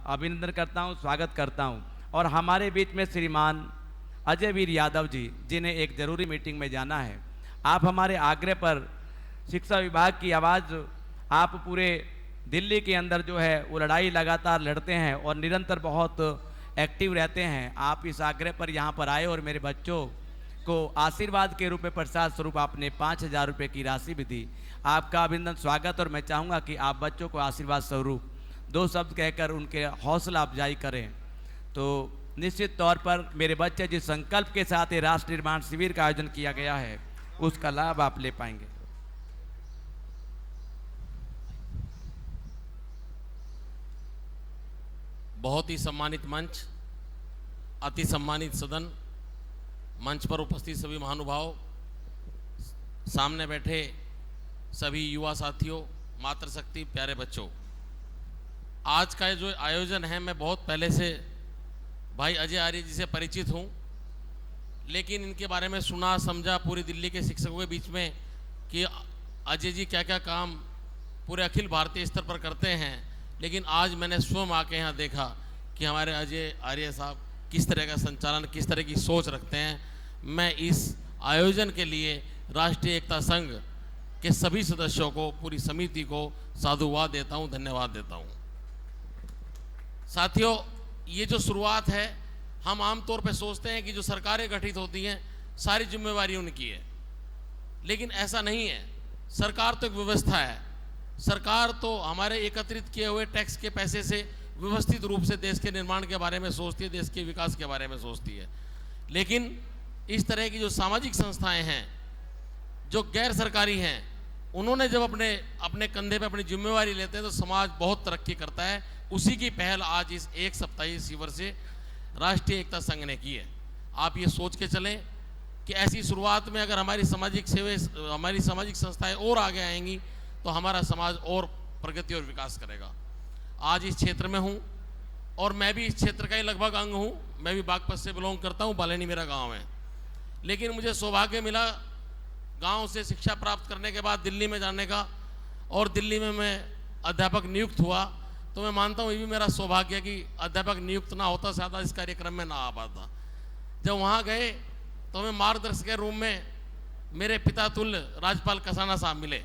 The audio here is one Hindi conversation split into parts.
अभिनंदन करता हूं, स्वागत करता हूं। और हमारे बीच में श्रीमान अजय वीर यादव जी, जिन्हें एक ज़रूरी मीटिंग में जाना है। आप हमारे आग्रह पर शिक्षा विभाग की आवाज़, आप पूरे दिल्ली के अंदर जो है वो लड़ाई लगातार लड़ते हैं और निरंतर बहुत एक्टिव रहते हैं। आप इस आग्रह पर यहाँ पर आए और मेरे बच्चों को आशीर्वाद के रूप में प्रसाद स्वरूप आपने 5,000 रुपये की राशि भी दी। आपका अभिनंदन, स्वागत। और मैं चाहूँगा कि आप बच्चों को आशीर्वाद स्वरूप 2 शब्द कहकर उनके हौसला अफजाई करें। तो निश्चित तौर पर मेरे बच्चे जिस संकल्प के साथ ये राष्ट्र निर्माण शिविर का आयोजन किया गया है, उसका लाभ आप ले पाएंगे। बहुत ही सम्मानित मंच, अति सम्मानित सदन, मंच पर उपस्थित सभी महानुभाव, सामने बैठे सभी युवा साथियों, मातृशक्ति, प्यारे बच्चों, आज का जो आयोजन है, मैं बहुत पहले से भाई अजय आर्य जी से परिचित हूँ, लेकिन इनके बारे में सुना समझा पूरी दिल्ली के शिक्षकों के बीच में कि अजय जी क्या क्या काम पूरे अखिल भारतीय स्तर पर करते हैं। लेकिन आज मैंने स्वयं आके यहाँ देखा कि हमारे अजय आर्य साहब किस तरह का संचालन, किस तरह की सोच रखते हैं। मैं इस आयोजन के लिए राष्ट्रीय एकता संघ के सभी सदस्यों को, पूरी समिति को साधुवाद देता हूँ, धन्यवाद देता हूँ। साथियों, ये जो शुरुआत है, हम आमतौर पे सोचते हैं कि जो सरकारें गठित होती हैं सारी जिम्मेवारी उनकी है, लेकिन ऐसा नहीं है। सरकार तो एक व्यवस्था है। सरकार तो हमारे एकत्रित किए हुए टैक्स के पैसे से व्यवस्थित रूप से देश के निर्माण के बारे में सोचती है, देश के विकास के बारे में सोचती है। लेकिन इस तरह की जो सामाजिक संस्थाएं हैं, जो गैर सरकारी हैं, उन्होंने जब अपने कंधे पे अपनी जिम्मेवारी लेते हैं तो समाज बहुत तरक्की करता है। उसी की पहल आज इस एक सप्ताही शिविर से राष्ट्रीय एकता संघ ने की है। आप ये सोच के चलें कि ऐसी शुरुआत में अगर हमारी सामाजिक संस्थाएं और आगे आएंगी तो हमारा समाज और प्रगति और विकास करेगा। आज इस क्षेत्र में हूँ और मैं भी इस क्षेत्र का ही लगभग अंग हूँ। मैं भी बागपत से बिलोंग करता हूँ, बालेनी मेरा गाँव है। लेकिन मुझे सौभाग्य मिला गाँव से शिक्षा प्राप्त करने के बाद दिल्ली में जाने का, और दिल्ली में मैं अध्यापक नियुक्त हुआ। तो मैं मानता हूँ ये भी मेरा सौभाग्य कि अध्यापक नियुक्त ना होता, ज़्यादा इस कार्यक्रम में ना आ पाता। जब वहाँ गए तो हमें मार्गदर्शक के रूम में मेरे पिता तुल्य राज्यपाल कसाना साहब मिले।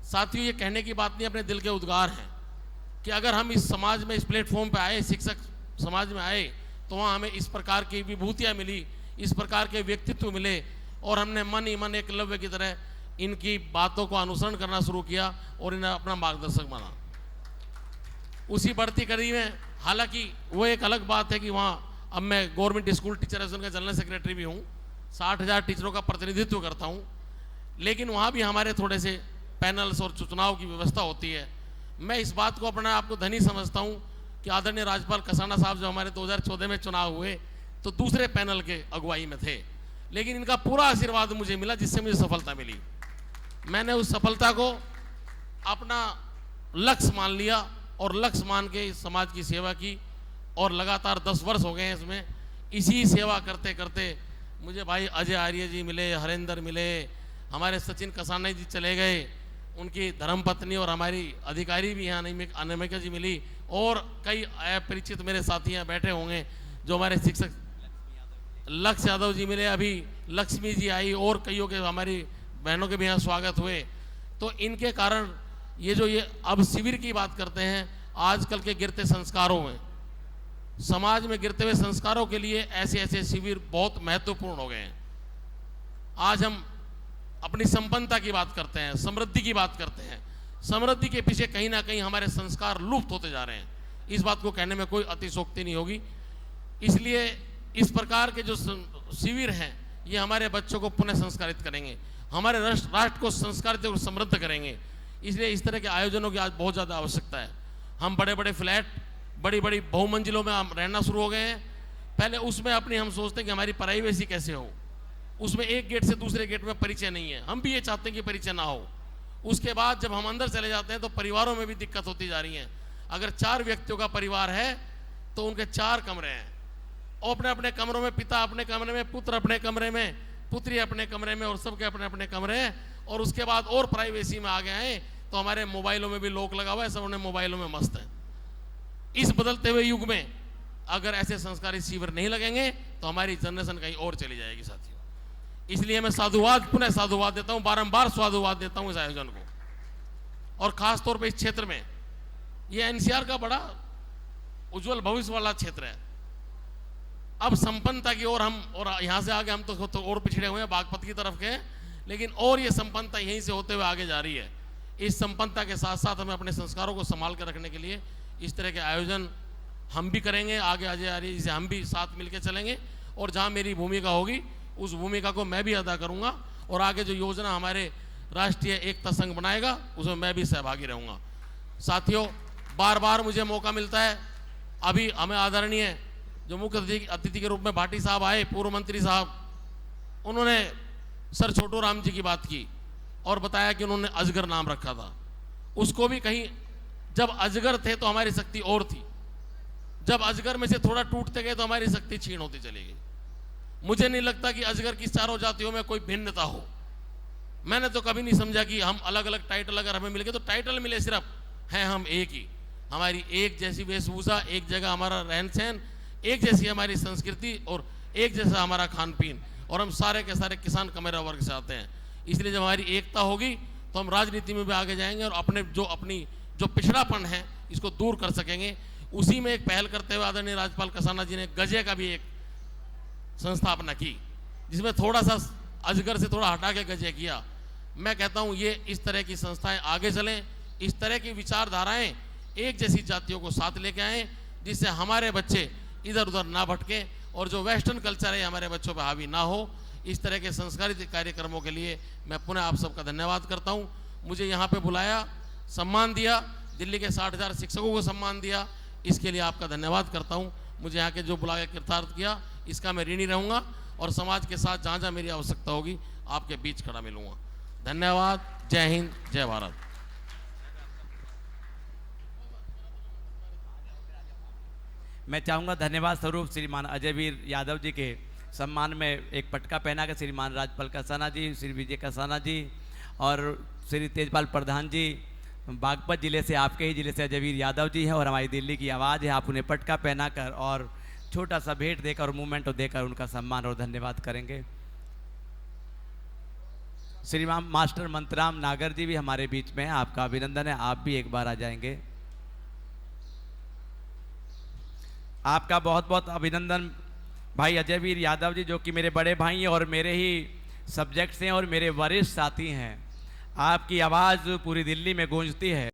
साथियों, ये कहने की बात नहीं, अपने दिल के उद्गार हैं कि अगर हम इस समाज में, इस प्लेटफॉर्म पे आए, शिक्षक समाज में आए, तो वहाँ हमें इस प्रकार की विभूतियाँ मिली, इस प्रकार के व्यक्तित्व मिले, और हमने मन ही मन एकलव्य की तरह इनकी बातों को अनुसरण करना शुरू किया और इन्हें अपना मार्गदर्शक माना। उसी बढ़ती कड़ी में, हालांकि वो एक अलग बात है कि वहाँ अब मैं गवर्नमेंट स्कूल टीचर एसोसिएशन का जनरल सेक्रेटरी भी हूँ, 60,000 टीचरों का प्रतिनिधित्व करता हूँ। लेकिन वहाँ भी हमारे थोड़े से पैनल्स और चुनाव की व्यवस्था होती है। मैं इस बात को अपना आपको धनी समझता हूँ कि आदरणीय राज्यपाल कसाना साहब जो हमारे 2014 में चुनाव हुए तो दूसरे पैनल के अगुवाई में थे, लेकिन इनका पूरा आशीर्वाद मुझे मिला, जिससे मुझे सफलता मिली। मैंने उस सफलता को अपना लक्ष्य मान लिया और लक्ष्य मान के इस समाज की सेवा की, और लगातार 10 वर्ष हो गए हैं इसमें। इसी सेवा करते करते मुझे भाई अजय आर्य जी मिले, हरेंद्र मिले, हमारे सचिन कसाना जी चले गए, उनकी धर्मपत्नी और हमारी अधिकारी भी यहाँ अनामिका जी मिली, और कई परिचित मेरे साथी यहाँ बैठे होंगे जो हमारे शिक्षक लक्ष्य यादव जी मिले, अभी लक्ष्मी जी आई, और कईयों के हमारी बहनों के भी यहाँ स्वागत हुए। तो इनके कारण ये अब शिविर की बात करते हैं, आजकल के गिरते संस्कारों में, समाज में गिरते हुए संस्कारों के लिए ऐसे ऐसे शिविर बहुत महत्वपूर्ण हो गए हैं। आज हम अपनी संपन्नता की बात करते हैं, समृद्धि की बात करते हैं। समृद्धि के पीछे कहीं ना कहीं हमारे संस्कार लुप्त होते जा रहे हैं। इस बात को कहने में कोई अतिशोक्ति नहीं होगी। इसलिए इस प्रकार के जो शिविर हैं, ये हमारे बच्चों को पुनः संस्कारित करेंगे, हमारे राष्ट्र को संस्कारित और समृद्ध करेंगे। इसलिए इस तरह के आयोजनों की आज बहुत ज़्यादा आवश्यकता है। हम बड़े बड़े फ्लैट, बड़ी बड़ी बहुमंजिलों में हम रहना शुरू हो गए हैं। पहले उसमें हम सोचते हैं कि हमारी प्राइवेसी कैसे हो, उसमें एक गेट से दूसरे गेट में परिचय नहीं है। हम भी ये चाहते हैं कि परिचय ना हो। उसके बाद जब हम अंदर चले जाते हैं तो परिवारों में भी दिक्कत होती जा रही है। अगर 4 व्यक्तियों का परिवार है तो उनके 4 कमरे हैं, और अपने अपने कमरों में, पिता अपने कमरे में, पुत्र अपने कमरे में, पुत्री अपने कमरे में, और सबके अपने अपने कमरे हैं। और उसके बाद और प्राइवेसी में आ गए हैं तो हमारे मोबाइलों में भी लॉक लगा हुआ है, सब उन्हें मोबाइलों में मस्त है। इस बदलते हुए युग में अगर ऐसे संस्कारी शिविर नहीं लगेंगे तो हमारी जनरेशन कहीं और चली जाएगी साथियों। इसलिए मैं साधुवाद, पुनः साधुवाद देता हूं, बारंबार साधुवाद देता हूं इस आयोजन को, और खास तौर पे इस क्षेत्र में। ये एनसीआर का बड़ा उज्जवल भविष्य वाला क्षेत्र है। अब संपन्नता की ओर हम, और यहां से आगे हम तो और पिछड़े हुए हैं बागपत की तरफ के, लेकिन और ये संपन्नता यहीं से होते हुए आगे जा रही है। इस संपन्नता के साथ साथ हमें अपने संस्कारों को संभाल कर रखने के लिए इस तरह के आयोजन हम भी करेंगे, आगे आगे आ रही है, जिसे हम भी साथ मिलकर चलेंगे, और जहां मेरी भूमिका होगी उस भूमिका को मैं भी अदा करूंगा, और आगे जो योजना हमारे राष्ट्रीय एकता संघ बनाएगा उसमें मैं भी सहभागी रहूंगा। साथियों, बार बार मुझे मौका मिलता है, अभी हमें आदरणीय जो मुख्य अतिथि के रूप में भाटी साहब आए, पूर्व मंत्री साहब, उन्होंने सर छोटू राम जी की बात की और बताया कि उन्होंने अजगर नाम रखा था। उसको भी कहीं, जब अजगर थे तो हमारी शक्ति और थी, जब अजगर में से थोड़ा टूटते गए तो हमारी शक्ति क्षीण होती चली गई। मुझे नहीं लगता कि अजगर की चारों जातियों में कोई भिन्नता हो। मैंने तो कभी नहीं समझा कि हम अलग अलग टाइटल अगर हमें मिल गए तो टाइटल मिले, सिर्फ हैं हम एक ही, हमारी एक जैसी वेशभूषा, एक जगह हमारा रहन सहन, एक जैसी हमारी संस्कृति और एक जैसा हमारा खान पीन, और हम सारे के सारे किसान कमेरा वर्ग से आते हैं। इसलिए जब हमारी एकता होगी तो हम राजनीति में भी आगे जाएंगे और अपनी जो पिछड़ापन है इसको दूर कर सकेंगे। उसी में एक पहल करते हुए आदरणीय राज्यपाल कसाना जी ने गजे का भी एक संस्थापना की, जिसमें थोड़ा सा अजगर से थोड़ा हटा के गजे किया। मैं कहता हूं ये इस तरह की संस्थाएं आगे चलें, इस तरह की विचारधाराएं एक जैसी जातियों को साथ लेके आएं, जिससे हमारे बच्चे इधर उधर ना भटके और जो वेस्टर्न कल्चर है हमारे बच्चों पर हावी ना हो। इस तरह के संस्कारित कार्यक्रमों के लिए मैं पुनः आप सबका धन्यवाद करता हूं। मुझे यहाँ पे बुलाया, सम्मान दिया, दिल्ली के 60,000 शिक्षकों को सम्मान दिया, इसके लिए आपका धन्यवाद करता हूं। मुझे यहाँ के जो बुला के कृतार्थ किया इसका मैं ऋणी रहूँगा, और समाज के साथ जहाँ जहाँ मेरी आवश्यकता होगी आपके बीच खड़ा मिलूँगा। धन्यवाद। जय हिंद, जय भारत। मैं चाहूँगा धन्यवाद स्वरूप श्रीमान अजयवीर यादव जी के सम्मान में एक पटका पहना के श्रीमान राजपाल कसाना जी, श्री विजय कसाना जी और श्री तेजपाल प्रधान जी, बागपत जिले से, आपके ही जिले से अजयवीर यादव जी हैं और हमारी दिल्ली की आवाज़ है। आप उन्हें पटका पहनाकर और छोटा सा भेंट देकर और मूवमेंट देकर उनका सम्मान और धन्यवाद करेंगे। श्रीमान मास्टर मंतराम नागर जी भी हमारे बीच में हैं, आपका अभिनंदन है, आप भी एक बार आ जाएंगे। आपका बहुत बहुत अभिनंदन भाई अजयवीर यादव जी, जो कि मेरे बड़े भाई हैं और मेरे ही सब्जेक्ट्स हैं और मेरे वरिष्ठ साथी हैं। आपकी आवाज़ पूरी दिल्ली में गूंजती है।